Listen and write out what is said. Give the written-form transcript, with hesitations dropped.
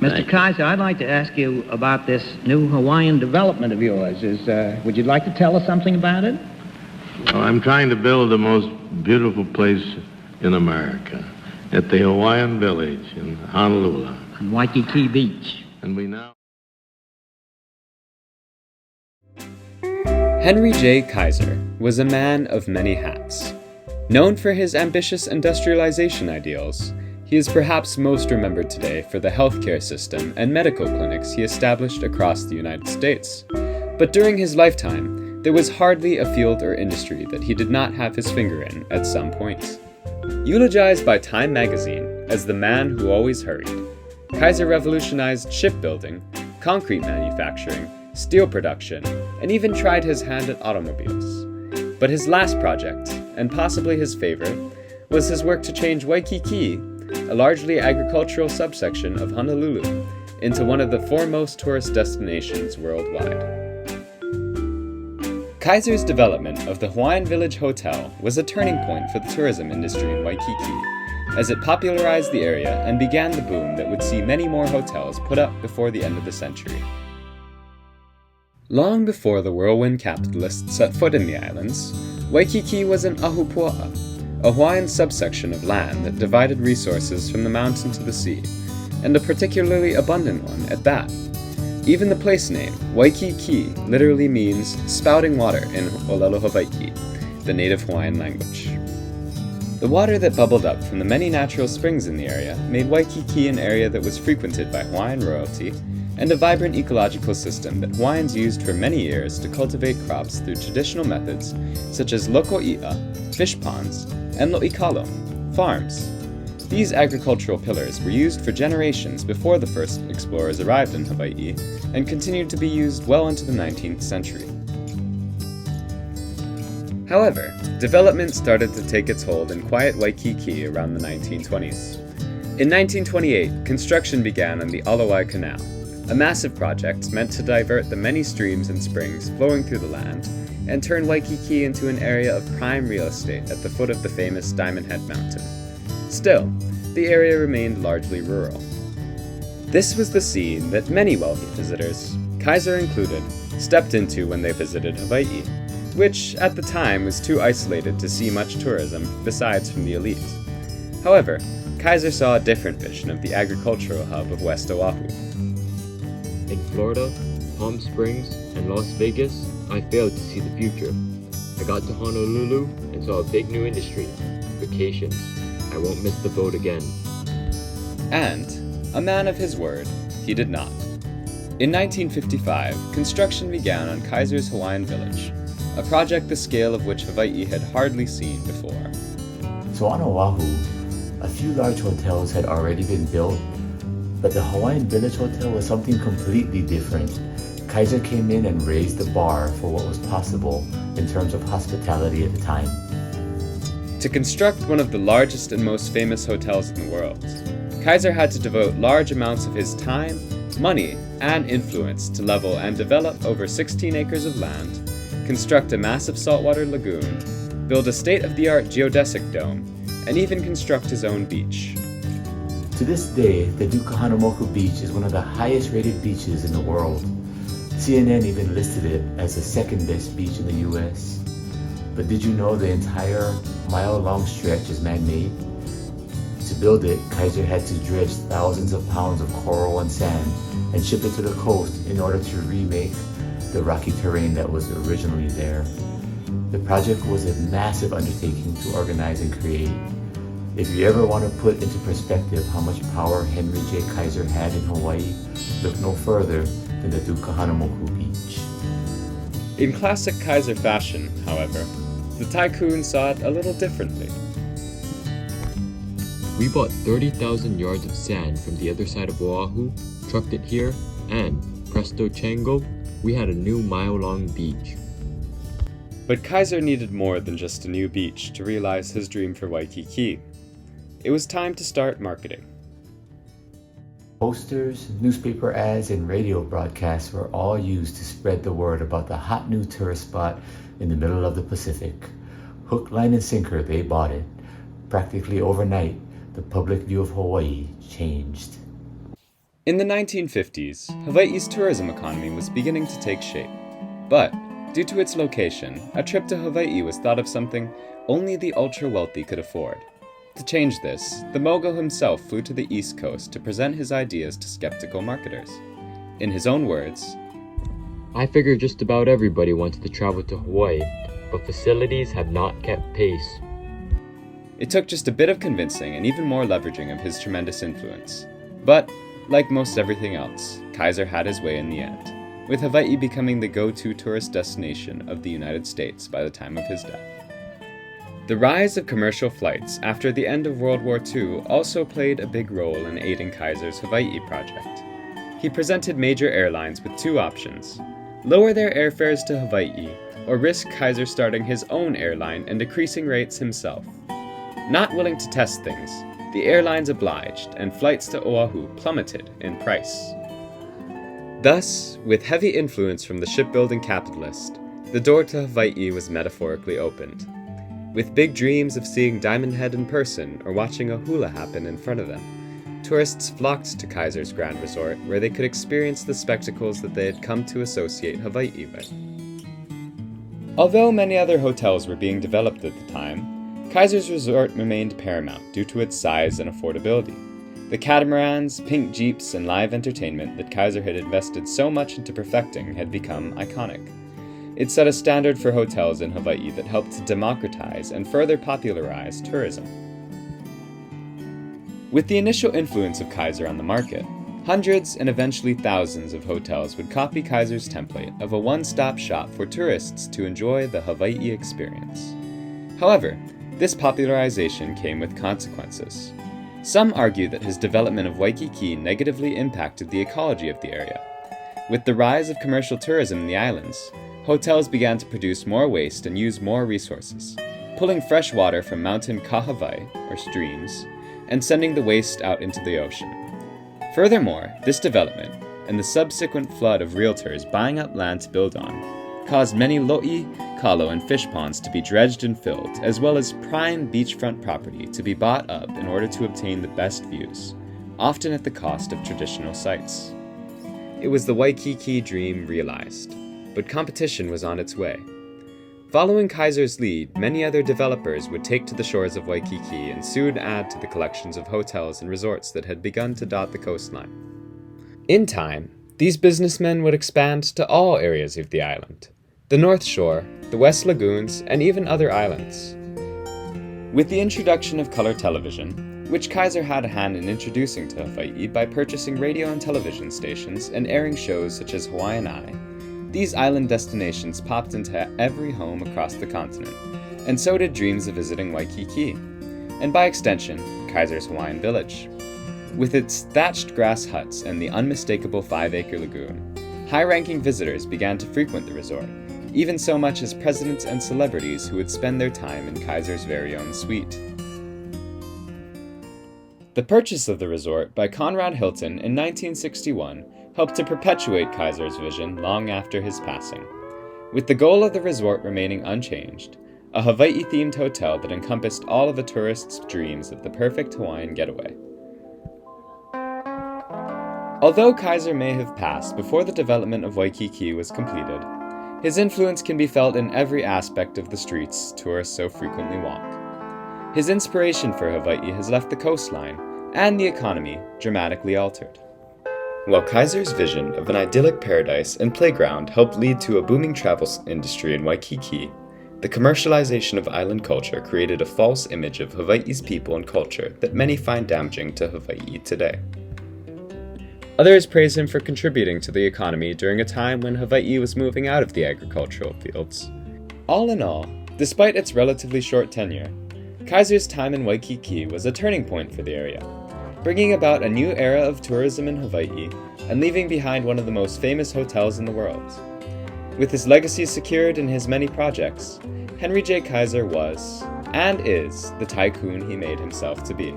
Mr. Kaiser, I'd like to ask you about this new Hawaiian development of yours. Would you like to tell us something about it? Well, I'm trying to build the most beautiful place in America at the Hawaiian Village in Honolulu. On Waikiki Beach. And we now... Henry J. Kaiser was a man of many hats. Known for his ambitious industrialization ideals, he is perhaps most remembered today for the healthcare system and medical clinics he established across the United States. But during his lifetime, there was hardly a field or industry that he did not have his finger in at some point. Eulogized by Time magazine as the man who always hurried, Kaiser revolutionized shipbuilding, concrete manufacturing, steel production, and even tried his hand at automobiles. But his last project, and possibly his favorite, was his work to change Waikiki, a largely agricultural subsection of Honolulu, into one of the foremost tourist destinations worldwide. Kaiser's development of the Hawaiian Village Hotel was a turning point for the tourism industry in Waikiki, as it popularized the area and began the boom that would see many more hotels put up before the end of the century. Long before the whirlwind capitalists set foot in the islands, Waikiki was an ahupua'a, a Hawaiian subsection of land that divided resources from the mountain to the sea, and a particularly abundant one at that. Even the place name, Waikiki, literally means spouting water in Olelo Hawaii, the native Hawaiian language. The water that bubbled up from the many natural springs in the area made Waikiki an area that was frequented by Hawaiian royalty and a vibrant ecological system that Hawaiians used for many years to cultivate crops through traditional methods such as loko'i'a, fish ponds, and lo'ikalo, farms. These agricultural pillars were used for generations before the first explorers arrived in Hawaii and continued to be used well into the 19th century. However, development started to take its hold in quiet Waikiki around the 1920s. In 1928, construction began on the Alawai Canal, a massive project meant to divert the many streams and springs flowing through the land and turn Waikiki into an area of prime real estate at the foot of the famous Diamond Head Mountain. Still, the area remained largely rural. This was the scene that many wealthy visitors, Kaiser included, stepped into when they visited Hawaii, which at the time was too isolated to see much tourism besides from the elite. However, Kaiser saw a different vision of the agricultural hub of West Oahu. In Florida, Palm Springs, and Las Vegas, I failed to see the future. I got to Honolulu and saw a big new industry, vacations. I won't miss the boat again. And, a man of his word, he did not. In 1955, construction began on Kaiser's Hawaiian Village, a project the scale of which Hawaii had hardly seen before. So on Oahu, a few large hotels had already been built, but the Hawaiian Village Hotel was something completely different. Kaiser came in and raised the bar for what was possible in terms of hospitality at the time. To construct one of the largest and most famous hotels in the world, Kaiser had to devote large amounts of his time, money, and influence to level and develop over 16 acres of land, construct a massive saltwater lagoon, build a state-of-the-art geodesic dome, and even construct his own beach. To this day, the Kahanamoku Beach is one of the highest rated beaches in the world. CNN even listed it as the second best beach in the US. But did you know the entire mile-long stretch is man-made? To build it, Kaiser had to dredge thousands of pounds of coral and sand and ship it to the coast in order to remake the rocky terrain that was originally there. The project was a massive undertaking to organize and create. If you ever want to put into perspective how much power Henry J. Kaiser had in Hawaii, look no further than the Kahanamoku Beach. In classic Kaiser fashion, however, the Tycoon saw it a little differently. We bought 30,000 yards of sand from the other side of Oahu, trucked it here, and, presto chango, we had a new mile-long beach. But Kaiser needed more than just a new beach to realize his dream for Waikiki. It was time to start marketing. Posters, newspaper ads, and radio broadcasts were all used to spread the word about the hot new tourist spot in the middle of the Pacific. Hook, line, and sinker, they bought it. Practically overnight, the public view of Hawaii changed. In the 1950s, Hawaii's tourism economy was beginning to take shape. But, due to its location, a trip to Hawaii was thought of something only the ultra-wealthy could afford. To change this, the mogul himself flew to the East Coast to present his ideas to skeptical marketers. In his own words, I figure just about everybody wanted to travel to Hawaii, but facilities have not kept pace. it took just a bit of convincing and even more leveraging of his tremendous influence. But, like most everything else, Kaiser had his way in the end, with Hawaii becoming the go-to tourist destination of the United States by the time of his death. The rise of commercial flights after the end of World War II also played a big role in aiding Kaiser's Hawaii project. He presented major airlines with two options: lower their airfares to Hawaii, or risk Kaiser starting his own airline and decreasing rates himself. Not willing to test things, the airlines obliged, and flights to Oahu plummeted in price. Thus, with heavy influence from the shipbuilding capitalist, the door to Hawaii was metaphorically opened. With big dreams of seeing Diamond Head in person or watching a hula happen in front of them, tourists flocked to Kaiser's Grand Resort where they could experience the spectacles that they had come to associate Hawaii with. Although many other hotels were being developed at the time, Kaiser's resort remained paramount due to its size and affordability. The catamarans, pink jeeps, and live entertainment that Kaiser had invested so much into perfecting had become iconic. It set a standard for hotels in Hawaii that helped to democratize and further popularize tourism. With the initial influence of Kaiser on the market, hundreds and eventually thousands of hotels would copy Kaiser's template of a one-stop shop for tourists to enjoy the Hawaii experience. However, this popularization came with consequences. Some argue that his development of Waikiki negatively impacted the ecology of the area. With the rise of commercial tourism in the islands, hotels began to produce more waste and use more resources, pulling fresh water from Mountain Kahawai, or streams, and sending the waste out into the ocean. Furthermore, this development, and the subsequent flood of realtors buying up land to build on, caused many lo'i, kalo, and fish ponds to be dredged and filled, as well as prime beachfront property to be bought up in order to obtain the best views, often at the cost of traditional sites. It was the Waikiki dream realized, but competition was on its way. Following Kaiser's lead, many other developers would take to the shores of Waikiki and soon add to the collections of hotels and resorts that had begun to dot the coastline. In time, these businessmen would expand to all areas of the island: the North Shore, the West Lagoons, and even other islands. With the introduction of color television, which Kaiser had a hand in introducing to Hawaii by purchasing radio and television stations and airing shows such as Hawaiian Eye, these island destinations popped into every home across the continent, and so did dreams of visiting Waikiki, and by extension, Kaiser's Hawaiian Village. With its thatched grass huts and the unmistakable 5-acre lagoon, high-ranking visitors began to frequent the resort, even so much as presidents and celebrities who would spend their time in Kaiser's very own suite. The purchase of the resort by Conrad Hilton in 1961 helped to perpetuate Kaiser's vision long after his passing, with the goal of the resort remaining unchanged: a Hawaii-themed hotel that encompassed all of a tourist's dreams of the perfect Hawaiian getaway. Although Kaiser may have passed before the development of Waikiki was completed, his influence can be felt in every aspect of the streets tourists so frequently walk. His inspiration for Hawaii has left the coastline and the economy dramatically altered. While Kaiser's vision of an idyllic paradise and playground helped lead to a booming travel industry in Waikiki, the commercialization of island culture created a false image of Hawaii's people and culture that many find damaging to Hawaii today. Others praise him for contributing to the economy during a time when Hawaii was moving out of the agricultural fields. All in all, despite its relatively short tenure, Kaiser's time in Waikiki was a turning point for the area, bringing about a new era of tourism in Hawaii and leaving behind one of the most famous hotels in the world. With his legacy secured in his many projects, Henry J. Kaiser was, and is, the tycoon he made himself to be.